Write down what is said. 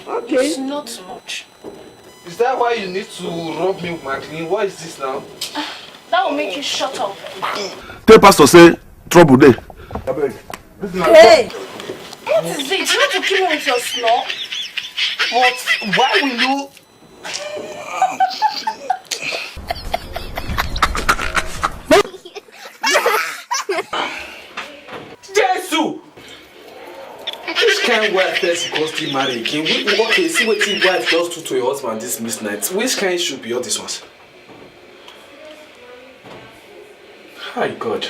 Okay. It's not much. Is that why you need to rub me with my clean? What is this now? That will make you shut up. Tell pastor say trouble there. Hey! What is it? You want to kill me with your snore? But why will you? Jesus! Which kind of wife first you still marry again? Okay, see what your wife does to your husband this midnight. Which kind should be all this ones? Hi God.